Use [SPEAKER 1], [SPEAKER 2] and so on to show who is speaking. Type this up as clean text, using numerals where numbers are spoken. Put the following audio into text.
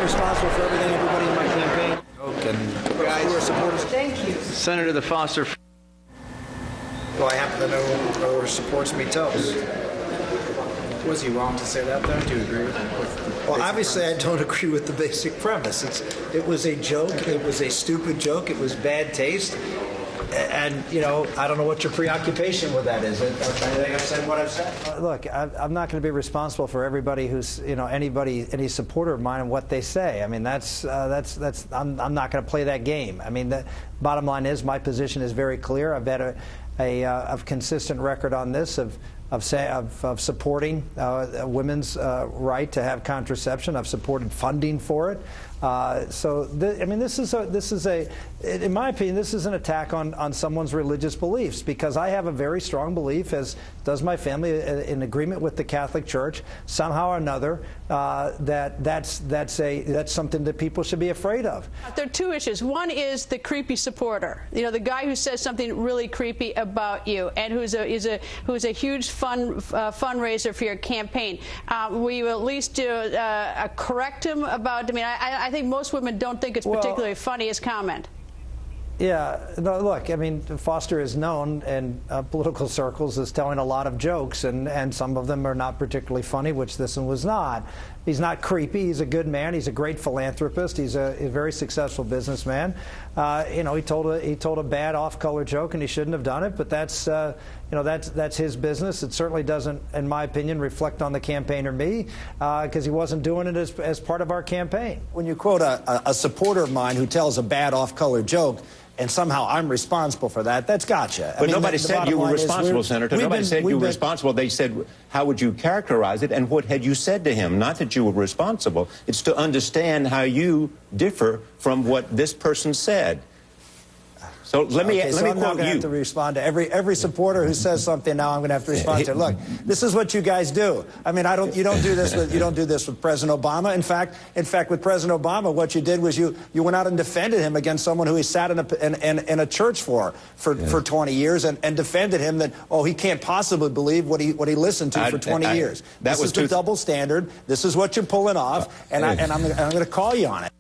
[SPEAKER 1] responsible for everything everybody in my campaign. Guys, who are supporters.
[SPEAKER 2] Thank you.
[SPEAKER 3] Senator DeFoster.
[SPEAKER 1] Well, I happen to know who supports me toast.
[SPEAKER 4] Was he wrong to say that, though? Do you agree with him?
[SPEAKER 1] Well, obviously, I don't agree with the basic premise. It was a joke. It was a stupid joke. It was bad taste. And, you know, I don't know what your preoccupation with that is. I think I've said what I've said. Look, I'm not going to be responsible for everybody who's, you know, any supporter of mine and what they say. I mean, I'm not going to play that game. I mean, the bottom line is my position is very clear. I've had a consistent record on this of supporting women's right to have contraception. I've supported funding for it. I mean, this is in my opinion, this is an attack on someone's religious beliefs, because I have a very strong belief, as does my family, in agreement with the Catholic Church, somehow or another, that's something that people should be afraid of.
[SPEAKER 2] There are two issues. One is the creepy supporter, you know, the guy who says something really creepy about you, and who's a huge fundraiser for your campaign. Will you at least correct him about? I mean, I think most women don't think it's particularly funny, his comment.
[SPEAKER 1] Yeah, no, look, I mean, Foster is known in political circles as telling a lot of jokes, and some of them are not particularly funny, which this one was not. He's not creepy. He's a good man. He's a great philanthropist. He's a very successful businessman. You know, he told a bad off-color joke, and he shouldn't have done it. But that's you know, that's his business. It certainly doesn't, in my opinion, reflect on the campaign or me, because he wasn't doing it as part of our campaign. When you quote a supporter of mine who tells a bad off-color joke, and somehow I'm responsible for that, that's gotcha.
[SPEAKER 5] But nobody said you were responsible, Senator. Nobody said you were responsible. They said, how would you characterize it, and what had you said to him? Not that you were responsible. It's to understand how you differ from what this person said. So let me
[SPEAKER 1] I'm
[SPEAKER 5] quote
[SPEAKER 1] not going to have to respond to every supporter who says something. Now I'm going to have to respond to. Look, this is what you guys do. I mean, you don't do this with President Obama. In fact, with President Obama, what you did was you went out and defended him against someone who he sat in a church for 20 years and defended him that, oh, he can't possibly believe what he listened to for 20 years. This is the double standard. This is what you're pulling off, and I'm going to call you on it.